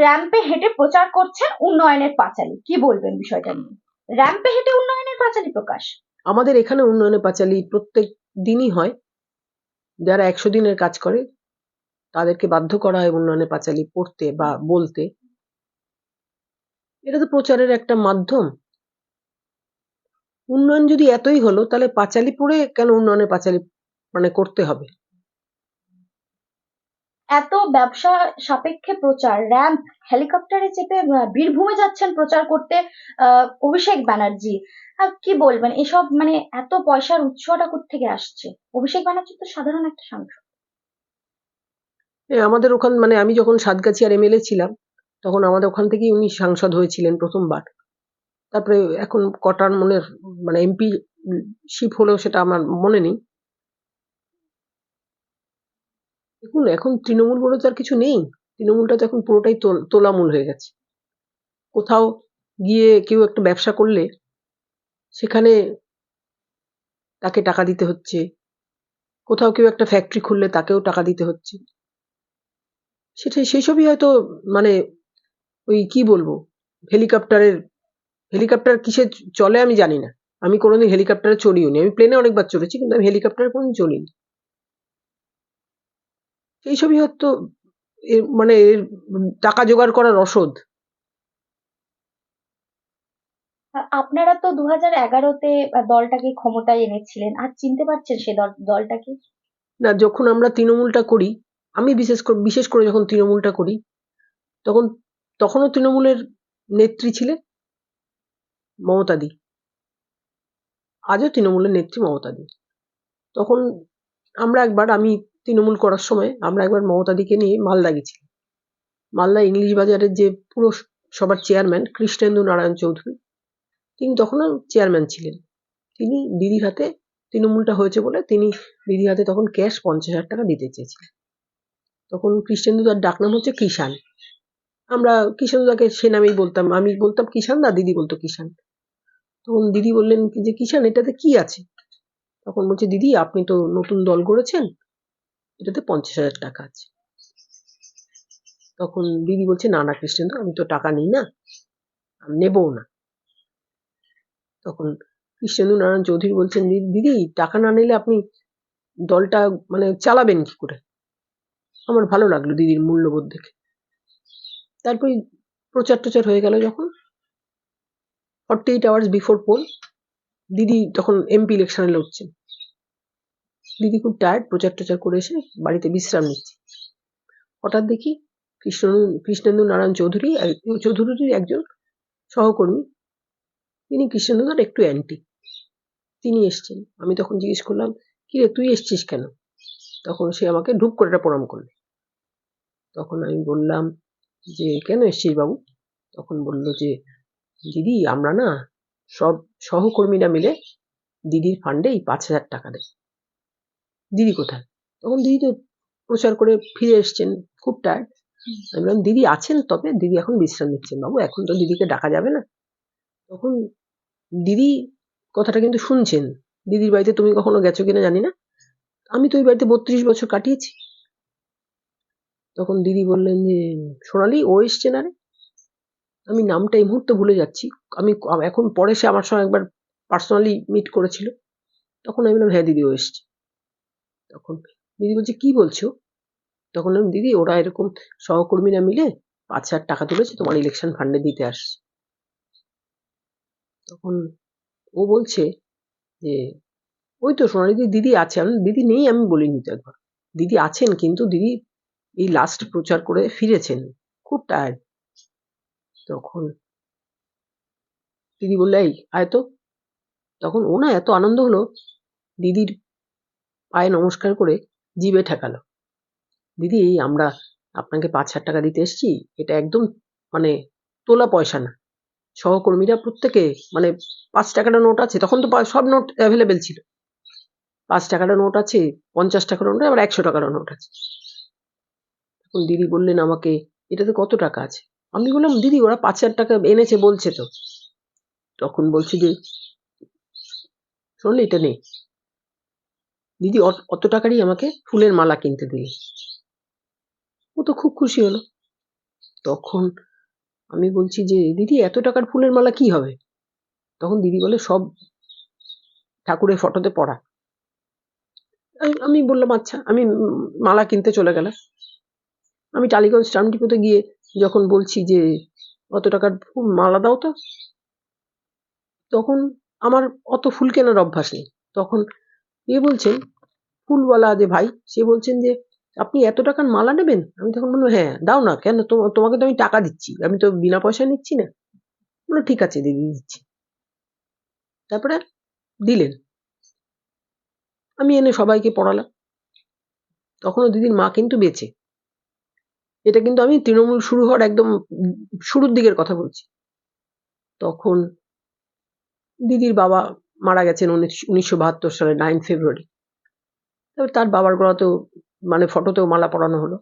র্যাম্পে হেঁটে প্রচার করছেন উন্নয়নের পাঁচালী, কি বলবেন বিষয়টা নিয়ে? র্যাম্পে হেঁটে উন্নয়নের পাঁচালী প্রকাশ। আমাদের এখানে উন্নয়নের পাঁচালী প্রত্যেক দিনই হয়। যারা 100 দিনের কাজ করে তাদেরকে বাধ্য করা হয় উন্নয়নের পাঁচালী পড়তে বা বলতে। এটা তো প্রচারের একটা মাধ্যম। উন্নয়ন যদি এতই হলো তাহলে পাঁচালী পড়ে কেন উন্নয়নের পাঁচালী করতে হবে? এত ব্যবসা সাপেক্ষে প্রচার, র্যাম্প হেলিকপ্টারে চেপে বীরভূমে যাচ্ছেন প্রচার করতে অভিষেক ব্যানার্জি। কি বলবেন এসব, মানে এত পয়সার উৎসটা কোত্থেকে আসছে? অভিষেক ব্যানার্জি তো সাধারণ একটা সাংসদ। আমাদের ওখান আমি যখন সাতগাছিয়ার এমএলএ ছিলাম তখন আমাদের ওখান থেকেই উনি সাংসদ হয়েছিলেন প্রথমবার। তারপরে এখন কটার এমপি শিপ হলেও সেটা আমার মনে নেই। দেখুন, এখন তৃণমূল বলে তো আর কিছু নেই। তৃণমূলটা তো এখন পুরোটাই তোলামূল হয়ে গেছে। কোথাও গিয়ে কেউ একটা ব্যবসা করলে সেখানে তাকে টাকা দিতে হচ্ছে, কোথাও কেউ একটা ফ্যাক্টরি খুললে তাকেও টাকা দিতে হচ্ছে। সেই সবই হয়তো ওই কি বলবো, হেলিকপ্টার কিসে চলে আমি জানি না। আমি কোনোদিন হেলিকপ্টারে চড়িও নি। আমি প্লেনে অনেকবার চড়েছি, কিন্তু আমি হেলিকপ্টারে কোনোদিন চড়িনি। এই সবই হয়তো এর টাকা জোগাড় করার রসদ। আপনারা তো 2011-তে দলটাকে ক্ষমতায় এনেছিলেন, আর চিনতে পারছেন সে দলটাকে? না, যখন আমরা তৃণমূলটা করি, আমি বিশেষ করে যখন তৃণমূলটা করি তখনও তৃণমূলের নেত্রী ছিলেন মমতা দি। আজও তৃণমূলের নেত্রী মমতা দি। তখন আমি তৃণমূল করার সময় আমরা একবার মমতা দিকে নিয়ে মালদা গেছি। মালদা ইংলিশ বাজারের যে পুরসভার চেয়ারম্যান কৃষ্ণেন্দু নারায়ণ চৌধুরী, তিনি তখনও চেয়ারম্যান ছিলেন। তিনি দিদির হাতে, তৃণমূলটা হয়েছে বলে তিনি দিদির হাতে তখন ক্যাশ 50,000 টাকা দিতে চেয়েছিলেন। তখন কৃষ্ণেন্দুদার ডাকনাম হচ্ছে কিষান। আমরা কিষানদাকে সে নামেই বলতাম। আমি বলতাম কিষান দা, দিদি বলতো কিষান। তখন দিদি বললেন যে কিষান, এটাতে কি আছে? তখন বলছে, দিদি আপনি তো নতুন দল গড়েছেন, এটাতে 50,000 টাকা আছে। তখন দিদি বলছে, না না কৃষ্ণেন্দু, আমি তো টাকা নিই না, আমি নেবও না। তখন কৃষ্ণেন্দু নারায়ণ চৌধুরী বলছেন, দিদি টাকা না নিলে আপনি দলটা চালাবেন কি করে? আমার ভালো লাগলো দিদির মূল্যবোধ দেখে। তারপরে প্রচার টোচার হয়ে গেল। যখন 48 আওয়ার্স বিফোর পোল, দিদি তখন এমপি ইলেকশনে লড়ছেন। দিদি খুব টায়ার্ড, প্রচার টোচার করে এসে বাড়িতে বিশ্রাম নিচ্ছে। হঠাৎ দেখি কৃষ্ণেন্দু নারায়ণ চৌধুরীর একজন সহকর্মী, তিনি কৃষ্ণেন্দুদার একটু অ্যান্টি, তিনি এসছেন। আমি তখন জিজ্ঞেস করলাম, কিরে তুই এসছিস কেন? তখন সে আমাকে ঢুক করে একটা প্রণাম করলো। তখন আমি বললাম যে, কেন এসছিস বাবু? তখন বলল যে, দিদি আমরা না সব সহকর্মীরা মিলে দিদির ফান্ডে 5,000 টাকা দেয়। দিদি কোথায়? তখন দিদি তো প্রচার করে ফিরে এসছেন, খুব টায়ার্ড। আমি বললাম, দিদি আছেন, তবে দিদি এখন বিশ্রাম নিচ্ছেন বাবু, এখন তো দিদিকে ডাকা যাবে না। তখন দিদি কথাটা কিন্তু শুনছেন। দিদির বাড়িতে তুমি কখনো গেছো কিনা জানি না, আমি তো ওই বাড়িতে 32 বছর কাটিয়েছি। তখন দিদি বললেন যে, সোনালি ও এসছে না রে? আমি নামটা এই মুহূর্তে ভুলে যাচ্ছি। আমি এখন পরে সে আমার সঙ্গে একবার পার্সোনালি মিট করেছিল। তখন আমি বললাম, হ্যাঁ দিদি ও এসছে। তখন দিদি বলছে, কি বলছো? তখন আমি, দিদি ওরা এরকম সহকর্মীরা মিলে 5,000 টাকা তুলেছে, তোমার ইলেকশন ফান্ডে দিতে আসছে। তখন ও বলছে যে, ওই তো সোনালি দিদি আছে। আমি, দিদি নেই আমি বলিনি তো একবার। দিদি আছেন, কিন্তু দিদি এই লাস্ট প্রচার করে ফিরেছেন, খুব টায়ার্ড। তখন দিদি বললে, এই আয় তো। তখন ও না এত আনন্দ হলো, দিদির পায়ে নমস্কার করে জিভে ঠেকালো, দিদি আমরা আপনাকে 5,000 টাকা দিতে এসছি, এটা একদম তোলা পয়সা না। সহকর্মীরা প্রত্যেকে 5 টাকার নোট আছে, তখন তো সব নোট অ্যাভেলেবেল ছিল। 5 টাকার নোট আছে, 50 টাকার নোট, আবার 100 টাকার নোট আছে। তখন দিদি বললেন আমাকে, এটাতে কত টাকা আছে? আমি বললাম, দিদি ওরা 5,000 টাকা এনেছে বলছে তো। তখন বলছে যে, শুনলে এটা নেই। দিদি অত টাকারই আমাকে ফুলের মালা কিনতে দিলে। ও তো খুব খুশি হলো। তখন আমি বলছি যে দিদি এত টাকার ফুলের মালা কি হবে? তখন দিদি বলে সব ঠাকুরের ফটোতে পড়া। আমি বললাম আচ্ছা। আমি মালা কিনতে চলে গেলাম। আমি টালিগঞ্জ স্টাম্প ডিপোতে গিয়ে যখন বলছি যে অত টাকার মালা দাও তো, তখন আমার অত ফুল কেনার অভ্যাস নেই। তখন বলছেন ফুলওয়ালা যে ভাই, সে বলছেন যে আপনি এত টাকার মালা নেবেন? আমি তখন বললাম হ্যাঁ দাও না। কেন? তোমাকে তো আমি টাকা দিচ্ছি, আমি তো বিনা পয়সায় নিচ্ছি না। বললো ঠিক আছে দিদি দিচ্ছি। তারপরে দিলেন, আমি এনে সবাইকে পড়ালাম। তখনও দিদির মা কিন্তু বেঁচে। এটা কিন্তু আমি তৃণমূল শুরু হওয়ার একদম শুরুর দিকের কথা বলছি। তখন দিদির বাবা মারা গেছেন 1972 সালে 9 ফেব্রুয়ারি। তারপর তার বাবার গলাতেও মানে ফটোতেও মালা পরানো হলো।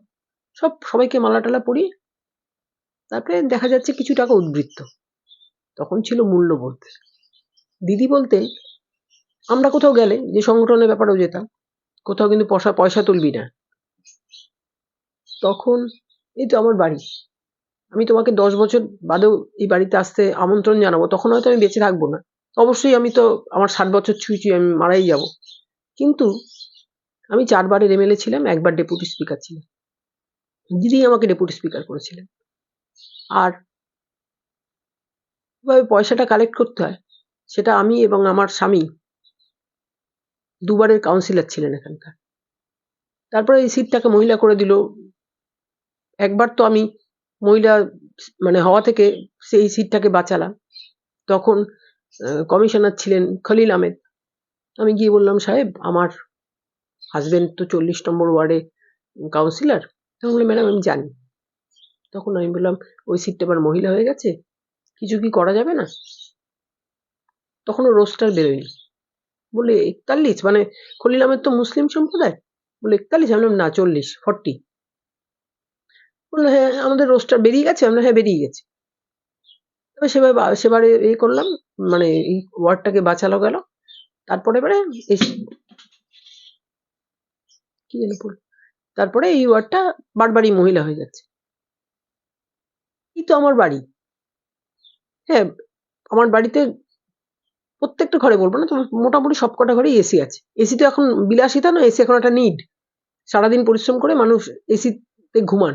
সবাইকে মালা টালা পরিয়ে তারপরে দেখা যাচ্ছে কিছু টাকা উদ্বৃত্ত। তখন ছিল মূল্যবোধ। দিদি বলতেন আমরা কোথাও গেলে, যে সংগঠনের ব্যাপারেও যেতাম, কোথাও কিন্তু পয়সা তুলবি না। তখন এই তো আমার বাড়ি, আমি তোমাকে 10 বছর বাদেও এই বাড়িতে আসতে আমন্ত্রণ জানাবো, তখন হয়তো আমি বেঁচে থাকবো না। অবশ্যই আমি তো আমার 60 বছর ছুঁই আমি মারাই যাব। কিন্তু আমি 4 বারের এমএলএ ছিলাম, 1 বার ডেপুটি স্পিকার ছিলাম। দিদি আমাকে ডেপুটি স্পিকার করেছিলেন। আর কিভাবে পয়সাটা কালেক্ট করতে হয় সেটা আমি এবং আমার স্বামী 2 বারের কাউন্সিলর ছিলেন এখানকার। তারপরে এই সিটটাকে মহিলা করে দিল। একবার তো আমি মহিলা মানে হওয়া থেকে সেই সিটটাকে বাঁচালাম। তখন কমিশনার ছিলেন খলিল আহমেদ। আমি গিয়ে বললাম সাহেব আমার হাজবেন্ড তো 40 নম্বর ওয়ার্ডে কাউন্সিলর। তখন বললাম ম্যাডাম আমি জানি। তখন আমি বললাম ওই সিটটা এবার মহিলা হয়ে গেছে, কিছু কি করা যাবে না? তখনও রোস্টার বেরোয়নি। বলে 41, মানে খলিল আহমেদ তো মুসলিম সম্প্রদায়। বলে 41? আমি বললাম না 40 বললো হ্যাঁ আমাদের রোস্টার বেরিয়ে গেছে। আমরা হ্যাঁ বেরিয়ে গেছে। তবে সেবারে করলাম, মানে এই ওয়ার্ডটাকে বাঁচালো গেল। তারপরে কি যেন বলল, তারপরে এই ওয়ার্ডটা বারবারই মহিলা হয়ে যাচ্ছে। এই তো আমার বাড়ি। হ্যাঁ আমার বাড়িতে প্রত্যেকটা ঘরে বলবো না, তবে মোটামুটি সবকটা ঘরেই এসি আছে। এসি তো এখন বিলাসিতা নয়, এসি এখন একটা নিড। সারাদিন পরিশ্রম করে মানুষ এসিতে ঘুমান।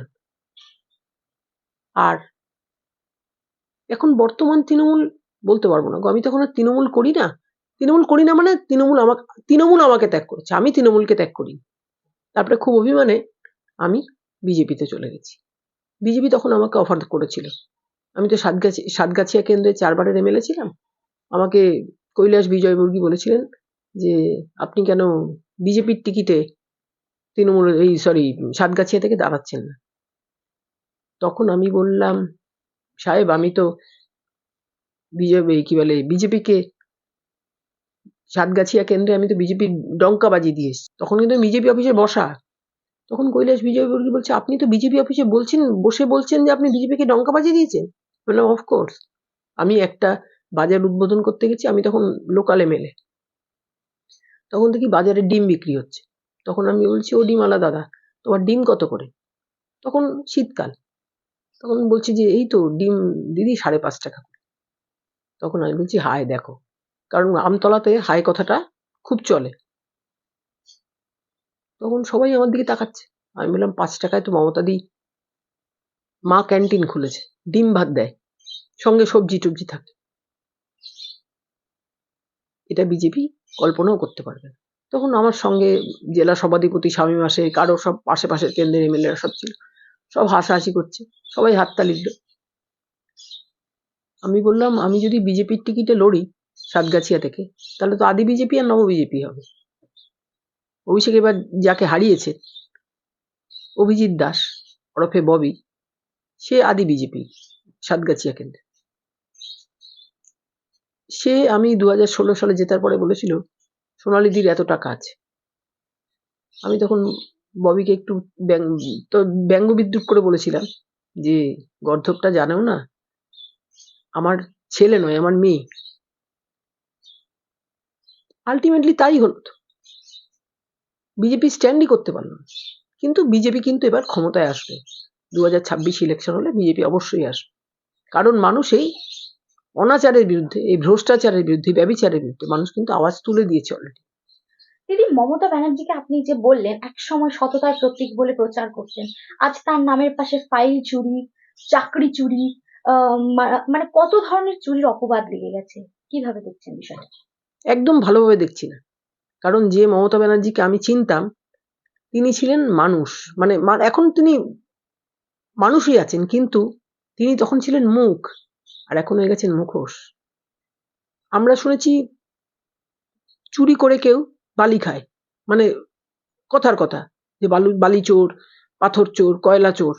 আর এখন বর্তমান তৃণমূল বলতে পারবো না গো, আমি তখন আর তৃণমূল করি না মানে তৃণমূল আমাকে ত্যাগ করেছে, আমি তৃণমূলকে ত্যাগ করি। তারপরে খুব অভিমানে আমি বিজেপিতে চলে গেছি। বিজেপি তখন আমাকে অফার করেছিল। আমি তো সাতগাছিয়া কেন্দ্রে 4 বারের এমএলএ ছিলাম। আমাকে কৈলাস বিজয়বর্গী বলেছিলেন যে আপনি কেন বিজেপির টিকিটে সাতগাছিয়া থেকে দাঁড়াচ্ছেন না? তখন আমি বললাম সাহেব আমি তো বিজেপিকে সাতগাছিয়া কেন্দ্রে আমি তো বিজেপির ডঙ্কা বাজিয়ে দিয়ে এসেছি। তখন কিন্তু বিজেপি অফিসে বসা। তখন কৈলাস বিজয়বর্গী বলছে আপনি তো বিজেপি অফিসে বলছেন যে আপনি বিজেপিকে ডঙ্কা বাজিয়ে দিয়েছেন। বললাম অফকোর্স। আমি একটা বাজার উদ্বোধন করতে গেছি, আমি তখন লোকাল এমএলএ। তখন দেখি বাজারে ডিম বিক্রি হচ্ছে। তখন আমি বলছি ও ডিমওয়ালা দাদা তোমার ডিম কত করে? তখন শীতকাল। তখন বলছি যে এই তো ডিম দিদি 5.5 টাকা করে। তখন আমি বলছি হায় দেখো, কারণ আমতলাতে হায় কথাটা খুব চলে। তখন সবাই আমার দিকে তাকাচ্ছে। আমি বললাম 5 টাকায় তো মমতা দি মা ক্যান্টিন খুলেছে, ডিম ভাত দেয়, সঙ্গে সবজি টবজি থাকে। এটা বিজেপি কল্পনাও করতে পারবে না। তখন আমার সঙ্গে জেলা সভাধিপতি শামীম মাসে কারো সব পাশের কেন্দ্রের এমএলএরা সব ছিল, সব হাসাহাসি করছে, সবাই হাততালি দিল। আমি বললাম আমি যদি বিজেপির টিকিটে লড়ি সাতগাছিয়া থেকে, তাহলে তো আদি বিজেপি আর নব বিজেপি হবে। অভিষেক এবার যাকে হারিয়েছে অভিজিৎ দাস ওরফে ববি, সে আদি বিজেপি সাতগাছিয়া কেন্দ্রে। সে আমি 2016 সালে জেতার পরে বলেছিল সোনালীদির এত টাকা আছে। আমি তখন ববিকে একটু ব্যঙ্গ বিদ্রুপ করে বলেছিলাম যে গর্ধবটা জানেও না, আমার ছেলে নয় আমার মেয়ে। আলটিমেটলি তাই হলো। বিজেপি স্ট্যান্ডই করতে পারল না। কিন্তু বিজেপি কিন্তু এবার ক্ষমতায় আসবে। 2026 ইলেকশন হলে বিজেপি অবশ্যই আসবে, কারণ মানুষ এই অনাচারের বিরুদ্ধে, এই ভ্রষ্টাচারের বিরুদ্ধে, ব্যভিচারের বিরুদ্ধে মানুষ কিন্তু আওয়াজ তুলে দিয়েছে অলরেডি। দিদি, মমতা ব্যানার্জিকে আপনি যে বললেন এক সময় সততার প্রতীক বলে প্রচার করতেন, আজ তার নামের পাশে ফাইল চুরি, চাকরি চুরি, মানে কত ধরনের চুরির অপবাদ লেগে গেছে। কিভাবে দেখছেন বিষয়টা? একদম ভালোভাবে দেখছি না, কারণ যে মমতা ব্যানার্জিকে আমি চিনতাম তিনি ছিলেন মানুষ, মানে এখন তিনি মানুষই আছেন, কিন্তু তিনি তখন ছিলেন মুখ, আর এখন হয়ে গেছেন মুখোশ। আমরা শুনেছি চুরি করে কেউ বালি খায়, মানে কথার কথা যে বালি চোর, পাথর চোর, কয়লা চোর।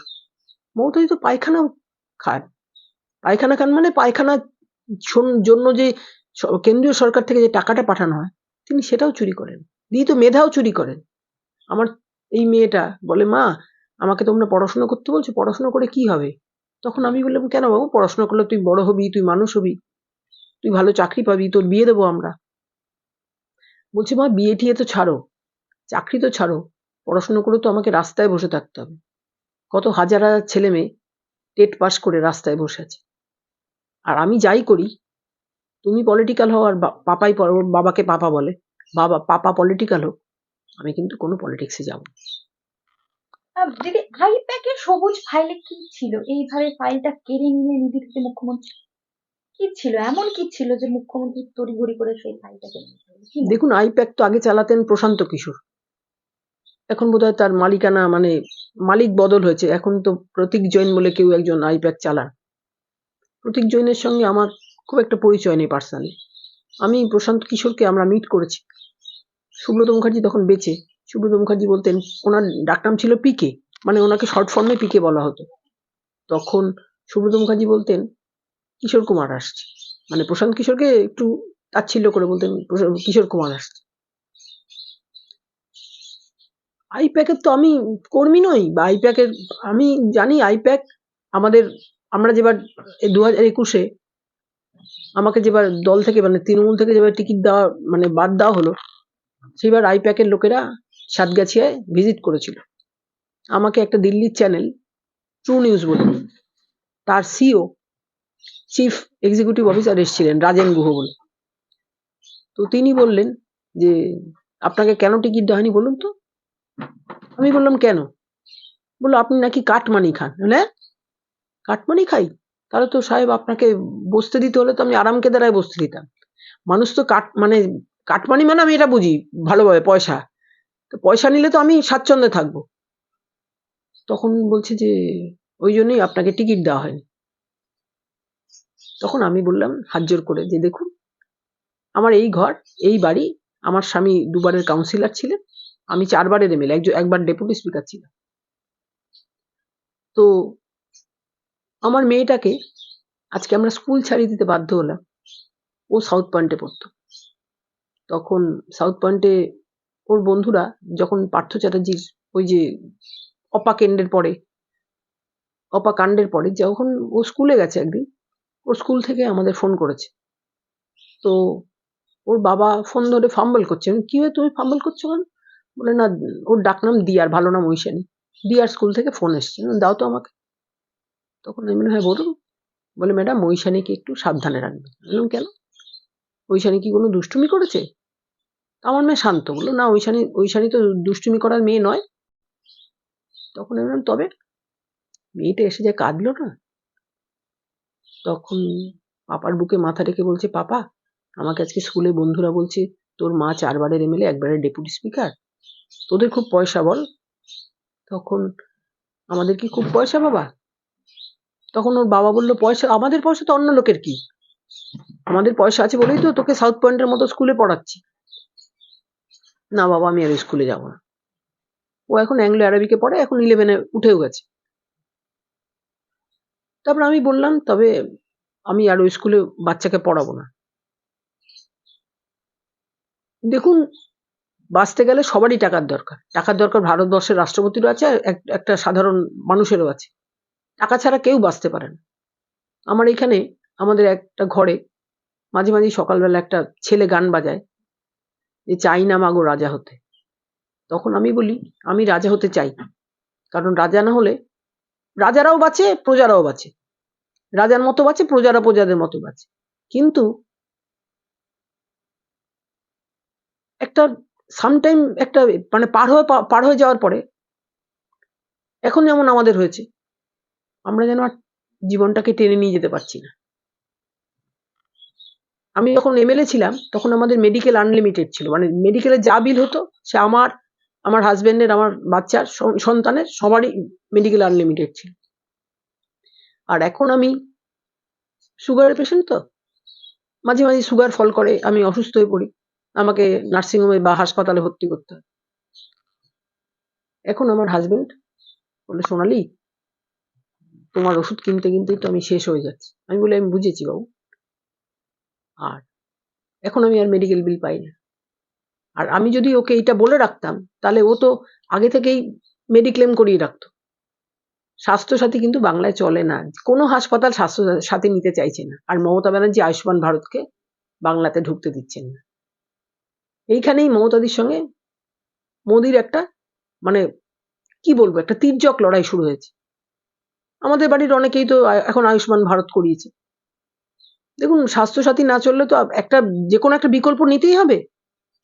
মমতাজি তো পায়খানা খান, পায়খানা খান মানে পায়খানা জন্য যে কেন্দ্রীয় সরকার থেকে যে টাকাটা পাঠানো হয় তিনি সেটাও চুরি করেন, দিয়ে তো মেধাও চুরি করেন। আমার এই মেয়েটা বলে, মা আমাকে তোমরা পড়াশোনা করতে বলছো, পড়াশোনা করে কি হবে? তখন আমি বললাম, কেন বাবু, পড়াশোনা করলে তুই বড় হবি, তুই মানুষ হবি, তুই ভালো চাকরি পাবি, তোর বিয়ে দেবো আমরা। বলছে, মা বিয়ে টিয়ে তো ছাড়ো, চাকরি তো ছাড়ো, পড়াশোনা করে তো আমাকে রাস্তায় বসে থাকতে হবে। কত হাজার হাজার ছেলে মেয়ে টেট পাস করে রাস্তায় বসে আছে, আর আমি যাই করি, তুমি পলিটিক্যাল হও আর পাপাই ওর বাবাকে পাপা বলে, পাপা পলিটিক্যাল হোক, আমি কিন্তু কোনো পলিটিক্সে যাব না। দিদি, আইপ্যাকের সবুজ ফাইলে কি ছিল? এইভাবে ফাইলটা কেড়ে নিয়ে নিতে থেকে মুখ্যমন্ত্রী কি ছিল, এমন কি ছিল যে মুখ্যমন্ত্রী তড়িঘড়ি করে সেই ফাইলটা কেড়ে নিতে হলো? দেখুন, আইপ্যাক তো আগে চালাতেন প্রশান্ত কিশোর, এখন বোধহয় তার মালিকানা, মানে মালিক বদল হয়েছে, এখন তো প্রতীক জৈন বলে কেউ একজন আইপ্যাক চালান। প্রতীক জৈনের সঙ্গে আমার খুব একটা পরিচয় নেই পার্সোনালি। আমি প্রশান্ত কিশোরকে আমরা মিট করেছি, সুব্রত মুখার্জি তখন বেঁচে। সুব্রত মুখার্জি বলতেন, ওনার ডাকনাম ছিল পিকে, মানে ওনাকে শর্ট ফর্মে পিকে বলা হতো। তখন সুব্রত মুখার্জি বলতেন, কিশোর কুমার আসছে, মানে প্রশান্ত কিশোরকে একটু তাচ্ছিল্য করে বলতেন, কিশোর কুমার আসছে। আইপ্যাকের তো আমি কর্মী নই, বা আইপ্যাকের আমি জানি আইপ্যাক আমাদের, আমরা যেবার 2021-এ আমাকে যেবার দল থেকে, মানে তৃণমূল থেকে যেবার টিকিট দেওয়া, মানে বাদ দেওয়া হলো, সেবার আইপ্যাকের লোকেরা সাতগাছিয়ায় ভিজিট করেছিল। আমাকে একটা দিল্লির চ্যানেল ট্রু নিউজ বলে, তার সিও, চিফ এক্সিকিউটিভ অফিসার এসেছিলেন রাজেন গুহ বলে। তো তিনি বললেন যে, আপনাকে কেন টিকিট দেওয়া হয়নি বলুন তো। আমি বললাম, কেন? বললো, আপনি নাকি কাটমানি খান। হ্যাঁ, কাটমানি খাই? তাহলে তো সাহেব আপনাকে বসতে দিতে হলে তো আমি আরামকে দ্বারায় বসতে দিতাম। মানুষ তো কাটমানি মানে আমি এটা বুঝি ভালোভাবে, পয়সা, তো পয়সা নিলে তো আমি স্বাচ্ছন্দ্যে থাকবো। তখন বলছে যে ওই জন্যই আপনাকে টিকিট দেওয়া হয়নি। তখন আমি বললাম হাত জোর করে যে, দেখুন, আমার এই ঘর, এই বাড়ি, আমার স্বামী দুবারের কাউন্সিলর ছিলেন, আমি 4 বারের এমএলএ, একবার ডেপুটি স্পিকার ছিলাম। তো আমার মেয়েটাকে আজকে আমরা স্কুল ছাড়িয়ে দিতে বাধ্য হলাম। ও সাউথ পয়েন্টে পড়তো, তখন সাউথ পয়েন্টে ওর বন্ধুরা যখন পার্থ চ্যাটার্জির ওই যে অপাকাণ্ডের পরে যখন ও স্কুলে গেছে, একদিন ওর স্কুল থেকে আমাদের ফোন করেছে। তো ওর বাবা ফোন ধরে ফাম্বল করছে, কি হয়ে তুমি ফাম্বল করছো কেন? বলে, না, ওর ডাকনাম দিয়ার, ভালো নাম ঐশানী, দিয়ার স্কুল থেকে ফোন এসছে, দাও তো আমাকে। তখন আমি বললাম, হ্যাঁ বলুন। বলে, ম্যাডাম ঐশানীকে একটু সাবধানে রাখবেন। বললাম, কেন? ঐশানী কি কোনো দুষ্টুমি করেছে? আমার মেয়ে শান্ত। বললো, না, ঐশানী তো দুষ্টুমি করার মেয়ে নয়। তখন আমি বললাম, তবে? মেয়েটা এসে যে কাঁদলো না, তখন পাপার বুকে মাথা রেখে বলছে, পাপা, আমাকে আজকে স্কুলে বন্ধুরা বলছে তোর মা 4 বারের এমএলএ, একবারের ডেপুটি স্পিকার, তোদের খুব পয়সা বল। তখন, আমাদের কি খুব পয়সা বাবা? তখন ওর বাবা বললো, পয়সা, আমাদের পয়সা তো অন্য লোকের কি, আমাদের পয়সা আছে বলেই তো তোকে সাউথ পয়েন্টের মতো স্কুলে পড়াচ্ছি। না বাবা, আমি আর স্কুলে যাবো না। ও এখন অ্যাংলো আরবিকে পড়ে, এখন 11-এ উঠেও গেছে। তারপর আমি বললাম, তবে আমি আর ওই স্কুলে বাচ্চাকে পড়াবো না। দেখুন, বাঁচতে গেলে সবারই টাকার দরকার। টাকার দরকার ভারতবর্ষের রাষ্ট্রপতিরও আছে, আর একটা সাধারণ মানুষেরও আছে। টাকা ছাড়া কেউ বাঁচতে পারে না। আমার এখানে, আমাদের একটা ঘরে মাঝে মাঝে সকালবেলা একটা ছেলে গান বাজায় যে, চাই না মাগো রাজা হতে। তখন আমি বলি, আমি রাজা হতে চাই, কারণ রাজা না হলে রাজারাও বাঁচে, প্রজারাও বাঁচে, রাজার মতো বাঁচে, প্রজারা প্রজাদের মতো বাঁচে। কিন্তু একটা সামটাইম একটা মানে পার হয়ে যাওয়ার পরে এখন যেমন আমাদের হয়েছে, আমরা যেন আর জীবনটাকে টেনে নিয়ে যেতে পারছি না। আমি যখন এমএলএ ছিলাম তখন আমাদের মেডিকেল আনলিমিটেড ছিল, মানে মেডিকেলে যা বিল হতো সে আমার হাজবেন্ডের, আমার বাচ্চার, সন্তানের সবারই মেডিকেল আনলিমিটেড ছিল। আর এখন আমি সুগারের পেশেন্ট, তো মাঝে মাঝে সুগার ফল করে, আমি অসুস্থ হয়ে পড়ি, আমাকে নার্সিংহোমে বা হাসপাতালে ভর্তি করতে হয়। এখন আমার হাজবেন্ড বলে, সোনালি তোমার ওষুধ কিনতে কিনতেই তো আমি শেষ হয়ে যাচ্ছি। আমি বলি, আমি বুঝেছি বাবু, আর এখন আমি আর মেডিকেল বিল পাই না। আর আমি যদি ওকে এইটা বলে রাখতাম তাহলে ও তো আগে থেকেই মেডিক্লেম করিয়ে রাখতো। স্বাস্থ্যসাথী কিন্তু বাংলায় চলে না, কোনো হাসপাতাল স্বাস্থ্যসাথী নিতে চাইছে না। আর মমতা ব্যানার্জি আয়ুষ্মান ভারতকে বাংলাতে ঢুকতে দিচ্ছেন না। এইখানেই মমতাদির সঙ্গে মোদির একটা মানে কি বলবো, একটা তীর্যক লড়াই শুরু হয়েছে। আমাদের বাড়ির অনেকেই তো এখন আয়ুষ্মান ভারত করিয়েছে। দেখুন, স্বাস্থ্যসাথী না চললে তো একটা যে কোনো একটা বিকল্প নিতেই হবে।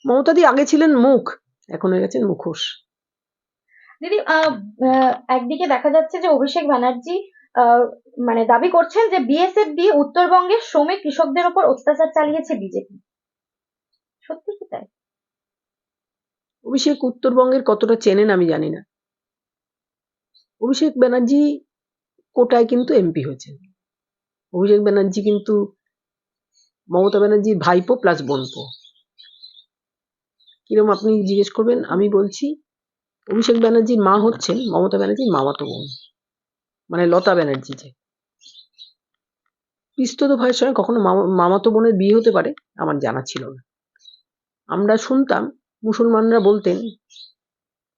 মমতাদি আগে ছিলেন মুখ, এখন হয়ে গেছেন মুখোশ। দিদি, একদিকে দেখা যাচ্ছে যে অভিষেক ব্যানার্জি মানে দাবি করছেন যে বিএসএফ দিয়ে উত্তরবঙ্গের শ্রমিক কৃষকদের উপর অত্যাচার চালিয়েছে বিজেপি। সত্যি কি তাই? অভিষেক উত্তরবঙ্গের কতটা চেনেন আমি জানি না। অভিষেক ব্যানার্জি কোটায় কিন্তু এমপি হয়েছেন। অভিষেক ব্যানার্জি কিন্তু মমতা ব্যানার্জির ভাইপো প্লাস বোনপো। কিরম আপনি জিজ্ঞেস করবেন, আমি বলছি অভিষেক ব্যানার্জির মা হচ্ছেন মমতা ব্যানার্জির মামাতো বোন, মানে লতা ব্যানার্জি। যে পিস্তত ভাইয়ের সঙ্গে কখনো মামাতো বোনের বিয়ে হতে পারে আমার জানা ছিল না। আমরা শুনতাম মুসলমানরা বলতেন,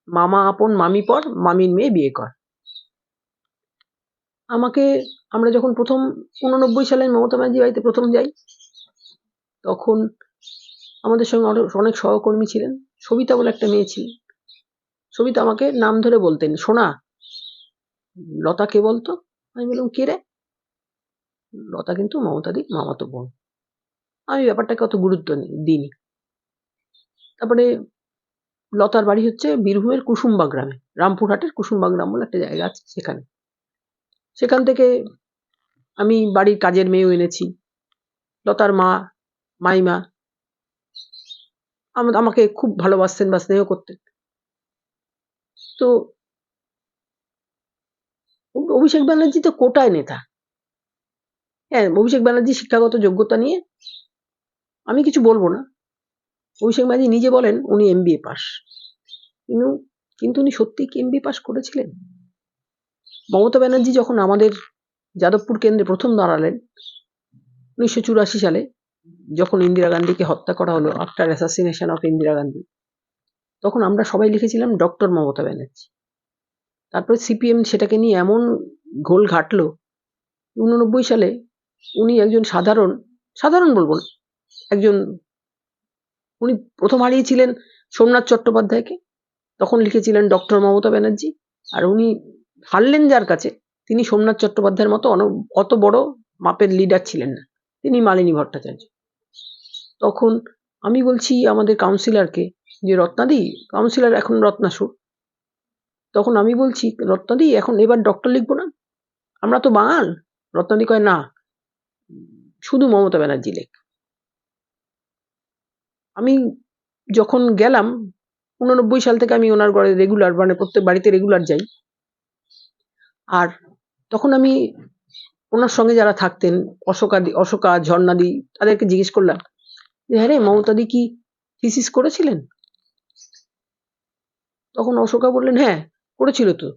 মামা আপন মামি পর, মামির মেয়ে বিয়ে কর। আমরা যখন প্রথম 89 সালে মমতা ব্যানার্জি বাড়িতে প্রথম যাই, তখন আমাদের সঙ্গে অনেক সহকর্মী ছিলেন। সবিতা বলে একটা মেয়ে ছিল। সবিতা আমাকে নাম ধরে বলতেন, সোনা লতা কে বলতো? আমি বললাম, কে রে? লতা কিন্তু মমতাদির মামাতো বোন। আমি ব্যাপারটাকে অত গুরুত্ব দিইনি। তারপরে লতার বাড়ি হচ্ছে বীরভূমের কুসুম্বা গ্রামে, রামপুরহাটের কুসুম্বা গ্রাম বলে একটা জায়গা আছে সেখান থেকে আমি বাড়ির কাজের মেয়েও এনেছি। লতার মাইমা আমাকে খুব ভালোবাসতেন বা স্নেহ করতেন। তো অভিষেক ব্যানার্জি তো কোটায় নেতা। হ্যাঁ, অভিষেক ব্যানার্জি শিক্ষাগত যোগ্যতা নিয়ে আমি কিছু বলবো না। অভিষেক ব্যানার্জি নিজে বলেন উনি এমবিএ পাস, কিন্তু উনি সত্যি কি এমবিএ পাস করেছিলেন? মমতা ব্যানার্জি যখন আমাদের যাদবপুর কেন্দ্রে প্রথম দাঁড়ালেন 1984 সালে, যখন ইন্দিরা গান্ধীকে হত্যা করা হলো, after assassination of Indira Gandhi, তখন আমরা সবাই লিখেছিলাম ডক্টর মমতা ব্যানার্জি। তারপরে সিপিএম সেটাকে নিয়ে এমন ঘোল ঘাটলো, 89 সালে উনি একজন সাধারণ বলবো না, উনি প্রথম হারিয়েছিলেন সোমনাথ চট্টোপাধ্যায়কে, তখন লিখেছিলেন ডক্টর মমতা ব্যানার্জি। আর উনি হারলেন যার কাছে, তিনি সোমনাথ চট্টোপাধ্যায়ের মতো অত বড় মাপের লিডার ছিলেন না, তিনি মালিনী ভট্টাচার্য। তখন আমি বলছি আমাদের কাউন্সিলরকে যে, রত্নাদি, কাউন্সিলর এখন রত্নাসুর, তখন আমি বলছি, রত্নাদি এখন এবার ডক্টর লিখবো না, আমরা তো বাঙাল। রত্নাদি কয়, না, শুধু মমতা ব্যানার্জি লেখ। আমি যখন গেলাম 89 সাল থেকে আমি ওনার ঘরে রেগুলার, মানে প্রত্যেক বাড়িতে রেগুলার যাই। আর তখন আমি ওনার সঙ্গে যারা থাকতেন, অশোকা, ঝর্ণাদি, তাদেরকে জিজ্ঞেস করলাম যে, হ্যাঁ রে, মমতাদি কি থিসিস করেছিলেন? তখন অশোকা বললেন, হ্যাঁ করেছিল তো,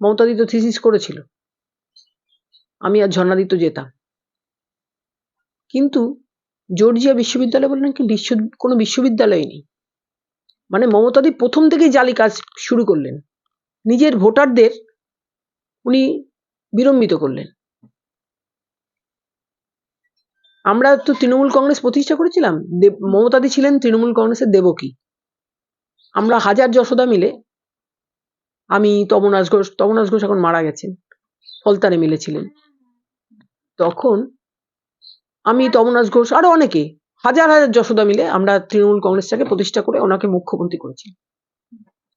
মমতাদি তো থিসিস করেছিল, আমি আর ঝর্ণাদি তো যেতাম। কিন্তু জর্জিয়া বিশ্ববিদ্যালয় বললেন কি কোনো বিশ্ববিদ্যালয় নেই। মানে মমতাদি প্রথম থেকেই জালি কাজ শুরু করলেন, নিজের ভোটারদের উনি বিড়ম্বিত করলেন। আমরা তো তৃণমূল কংগ্রেস প্রতিষ্ঠা করেছিলাম, মমতাদি ছিলেন তৃণমূল কংগ্রেসের দেবকী। আমরা হাজার যশোদা মিলে, আমি তমনাস ঘোষ এখন মারা গেছেন, ফলতার এমএলএ ছিলেন। তখন আমি, তমনাজ ঘোষ, আরো অনেকে, হাজার হাজার যশোদা মিলে আমরা তৃণমূল কংগ্রেসটাকে প্রতিষ্ঠা করে ওনাকে মুখ্যমন্ত্রী করেছি।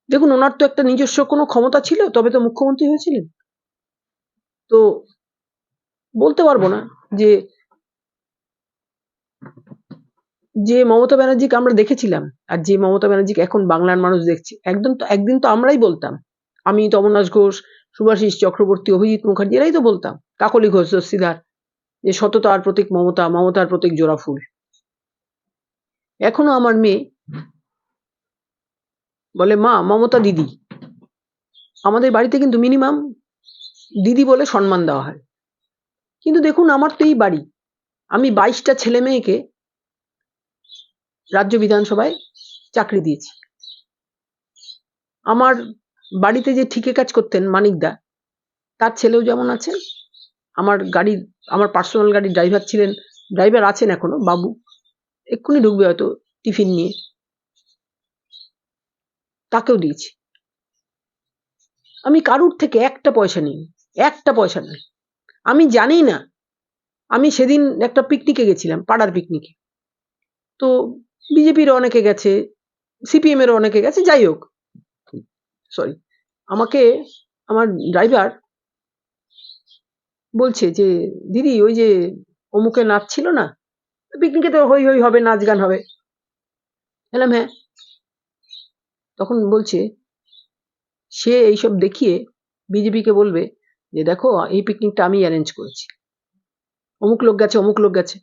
দেখুন, ওনার তো একটা নিজস্ব কোনো ক্ষমতা ছিল, তবে তো মুখ্যমন্ত্রী হয়েছিলেন। তো বলতে পারবো না যে যে মমতা ব্যানার্জিকে আমরা দেখেছিলাম আর যে মমতা ব্যানার্জিকে এখন বাংলার মানুষ দেখছে, একদিন তো আমরাই বলতাম, আমি, তমনাজ ঘোষ, সুভাষিস চক্রবর্তী, অভিজিৎ মুখার্জি, এরাই তো বলতাম, কাকলি ঘোষ দস্তিদার, যে সততার প্রতীক মমতা, মমতার প্রতীক জোড়া ফুল। এখনো আমার মেয়ে বলে, মা, মমতা দিদি। আমাদের বাড়িতে কিন্তু মিনিমাম দিদি বলে সম্মান দেওয়া হয়। কিন্তু দেখুন, আমার তো এই বাড়ি, আমি 22টা ছেলে মেয়েকে রাজ্য বিধানসভায় চাকরি দিয়েছি। আমার বাড়িতে যে ঠিকে কাজ করতেন মানিকদা, তার ছেলেও যেমন আছেন, আমার পার্সোনাল গাড়ির ড্রাইভার ছিলেন, ড্রাইভার আছেন এখনো, বাবু, এক্ষুনি ঢুকবে হয়তো টিফিন নিয়ে, তাকেও দিয়েছি। আমি কারুর থেকে একটা পয়সা নিই, একটা পয়সা নেই। আমি জানি না, আমি সেদিন একটা পিকনিকে গেছিলাম, পাড়ার পিকনিকে, তো বিজেপির অনেকে গেছে, সিপিএম এর অনেকে গেছে, যাই হোক, সরি, আমাকে আমার ড্রাইভার বলছে যে, দিদি, ওই যে অমুকে নাচ ছিল না, পিকনিকে তো হই হই হবে, নাচ গান হবে। বললাম হ্যাঁ। তখন বলছে, সে এইসব দেখিয়ে বিজেপিকে বলবে যে, দেখো, এই পিকনিকটা আমি অ্যারেঞ্জ করেছি, অমুক লোক গেছে, অমুক লোক গেছে।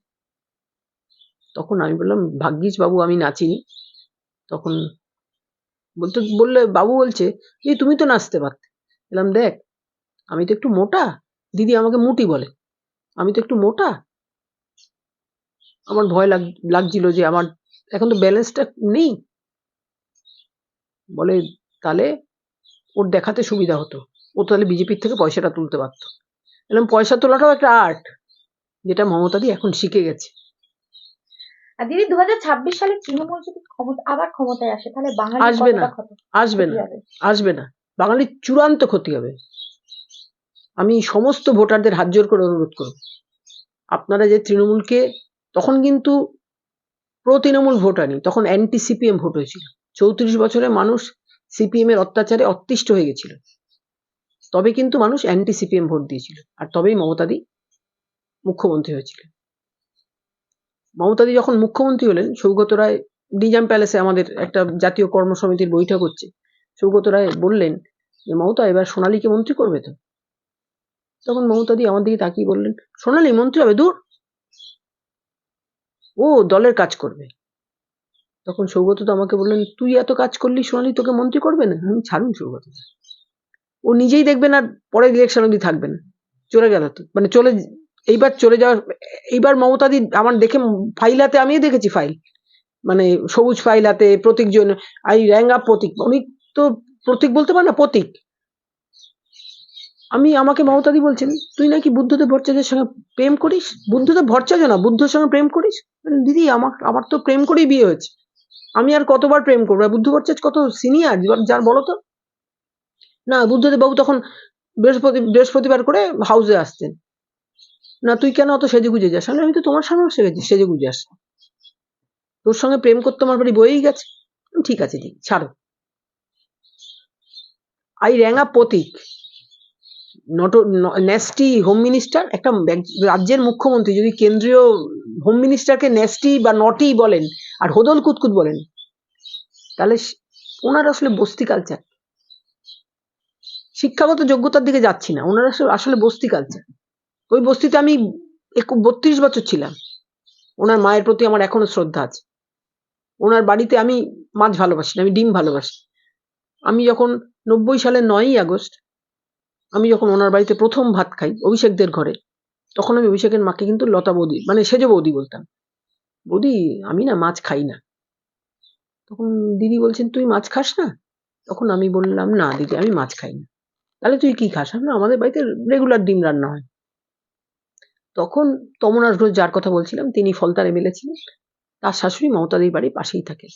তখন আমি বললাম, ভাগ্যিস বাবু আমি নাচিনি। তখন বললে, বাবু বলছে, এই তুমি তো নাচতে পারতে। বললাম, দেখ, আমি তো একটু মোটা, দিদি আমাকে মুটি বলে, আমি তো একটু মোটা, আমার ভয় লাগছিল যে আমার এখন তো ব্যালেন্সটা নেই। বলে, তাহলে ওর দেখাতে সুবিধা হতো, ও তাহলে বিজেপির থেকে পয়সাটা তুলতে পারতো। বললাম, পয়সা তোলাটাও একটা আর্ট, যেটা মমতাদি এখন শিখে গেছে। আর দিদি 2026 সালে তৃণমূল যদি আবার ক্ষমতায় আসে, তাহলে বাঙালির আসবে না, কতটা আসবে ক্ষতি না, হবে? আসবে না, বাঙালির চূড়ান্ত ক্ষতি হবে। আমি সমস্ত ভোটারদের হাত জোর করে অনুরোধ করব, আপনারা যে তৃণমূলকে, তখন কিন্তু প্রো তৃণমূল ভোট আনি, তখন অ্যান্টি সিপিএম ভোট হয়েছিল। 34 বছরে মানুষ সিপিএম এর অত্যাচারে অতিষ্ঠ হয়ে গেছিল, তবে কিন্তু মানুষ অ্যান্টি সিপিএম ভোট দিয়েছিল, আর তবেই মমতাদি মুখ্যমন্ত্রী হয়েছিল। মমতাদি যখন মুখ্যমন্ত্রী হলেন, সৌগত রায় নিজাম প্যালেসে আমাদের একটা জাতীয় কর্মসমিতির বৈঠক হচ্ছে, সৌগত রায় বললেন যে, মমতা, এবার সোনালীকে মন্ত্রী করবে তো? তখন মমতাদি আমার দিকে তাকিয়ে বললেন, সোনালী মন্ত্রী হবে? দূর, ও দলের কাজ করবে। তখন সৌগত তো আমাকে বললেন, তুই এত কাজ করলি, সোনালী তোকে মন্ত্রী করবে না? আমি, ছাড়ুন সৌগত, ও নিজেই দেখবেন আর পরের ইলেকশন অব্দি থাকবে না, চলে গেল তো, মানে এইবার চলে যাওয়ার, এইবার মমতাদি আমার দেখে ফাইল হাতে, আমিও দেখেছি ফাইল, মানে সবুজ ফাইল হাতে, প্রতীক জন্য, আই র্যাং আপ প্রতীক, উনি তো প্রতীক বলতে পারে না, প্রতীক। আমাকে মমতাদি বলছেন, তুই নাকি বুদ্ধদেব ভট্টাচার্যের সঙ্গে প্রেম করিস, বুদ্ধদেব ভট্টাচার্য না, বুদ্ধর সঙ্গে প্রেম করিস। দিদি, আমার তো প্রেম করেই বিয়ে হয়েছে, আমি আর কতবার প্রেম করবো? বুদ্ধ ভট্টাচার্য কত সিনিয়র, যার বলো তো। না, বুদ্ধদেব বাবু তখন বৃহস্পতিবার করে হাউসে আসতেন। না, তুই কেন অত সেজে গুজে যাস? আমি তো তোমার সঙ্গে সেজে গুজে আসি, তোর সঙ্গে প্রেম করতে আমার বাড়ি বয়েই গেছে। ঠিক আছে, ঠিক, ছাড়ো। I rang up Pratik, nasty home minister, একটা রাজ্যের মুখ্যমন্ত্রী যদি কেন্দ্রীয় হোম মিনিস্টারকে নেস্টি বা নটি বলেন আর হোদল কুতকুত বলেন, তাহলে ওনার আসলে বস্তি কালচার, শিক্ষাগত যোগ্যতার দিকে যাচ্ছি না, ওনার আসলে বস্তি কালচার। ওই বস্তিতে আমি 32 বছর ছিলাম, ওনার মায়ের প্রতি আমার এখনো শ্রদ্ধা আছে। ওনার বাড়িতে আমি মাছ ভালোবাসি না, আমি ডিম ভালোবাসি। আমি যখন 90 সালের 9ই আগস্ট আমি যখন ওনার বাড়িতে প্রথম ভাত খাই অভিষেকদের ঘরে, তখন আমি অভিষেকের মাকে কিন্তু লতা বৌদি, মানে সেজ বৌদি বলতাম। বৌদি, আমি না মাছ খাই না। তখন দিদি বলছেন, তুই মাছ খাস না? তখন আমি বললাম, না দিদি, আমি মাছ খাই না। তাহলে তুই কি খাস? না, আমাদের বাড়িতে রেগুলার ডিম রান্না হয়। তখন তমনাজ ঘোষ, যার কথা বলছিলাম, তিনি ফলতার এমএলএ ছিলেন, তার শাশুড়ি মমতাদির বাড়ি পাশেই থাকে।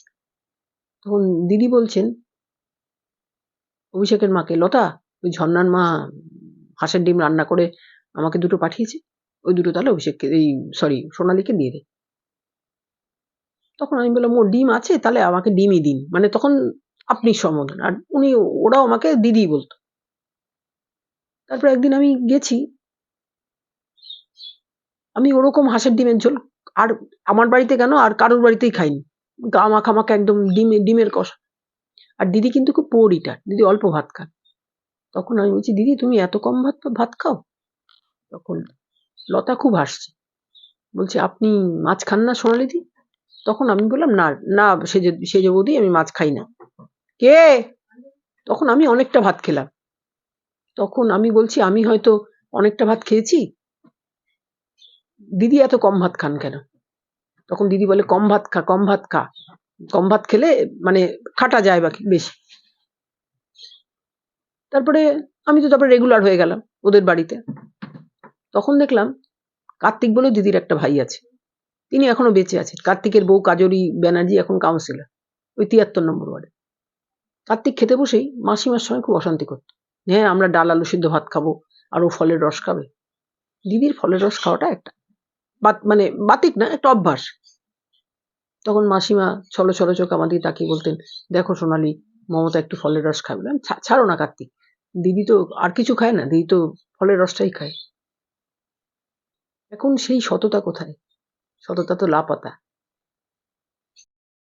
তখন দিদি বলছেন অভিষেকের মাকে, লতা, ওই ঝর্ণার মা হাঁসের ডিম রান্না করে আমাকে দুটো পাঠিয়েছে, ওই দুটো তাহলে অভিষেককে, এই সরি সোনালীকে দিয়ে দে। তখন আমি বললাম ও ডিম আছে, তাহলে আমাকে ডিমই দিন, মানে তখন আপনি সম্বোধন, আর ওরাও আমাকে দিদি বলতো। তারপর একদিন আমি গেছি, আমি ওরকম হাঁসের ডিমের ঝোল আর আমার বাড়িতে কেন আর কারোর বাড়িতেই খাইনি, গা মাখা মাখা একদম ডিমের কষা। আর দিদি কিন্তু খুব পুয়ার ইটার, দিদি অল্প ভাত খান। তখন আমি বলছি দিদি তুমি এত কম ভাত খাও? তখন লতা খুব হাসছে, বলছে আপনি মাছ খান না সোনালিদি? তখন আমি বললাম না না সেজে বৌদি, আমি মাছ খাই না। কে? তখন আমি অনেকটা ভাত খেলাম। তখন আমি বলছি আমি হয়তো অনেকটা ভাত খেয়েছি, দিদি এত কম ভাত খান কেন? তখন দিদি বলে কম ভাত খা, কম ভাত খা, কম ভাত খেলে মানে খাটা যায় বাকি বেশি। তারপরে আমি তো তারপরে রেগুলার হয়ে গেলাম ওদের বাড়িতে। তখন দেখলাম কার্তিক বলে দিদির একটা ভাই আছে, তিনি এখনো বেঁচে আছেন। কার্তিকের বউ কাজরি ব্যানার্জি এখন কাউন্সিলর, ওই 73 নম্বর ওয়ার্ডে। কার্তিক খেতে বসেই মাসিমার সঙ্গে খুব অশান্তি করতো, হ্যাঁ আমরা ডাল আলু সিদ্ধ ভাত খাবো আর ও ফলের রস খাবে। দিদির ফলের রস খাওয়াটা একটা মানে বাতিক না, একটা অভ্যাস। তখন মাসিমা ছলো ছলো চোখ আমার দিকে তাকিয়ে বলতেন, দেখো সোনালি, মমতা একটু ফলের রস খাবে। ছাড়ো না কার্তিক, দিদি তো আর কিছু খায় না, দিদি তো ফলের রসটাই খায়। এখন সেই সততা কোথায়? সততা তো লাপাতা।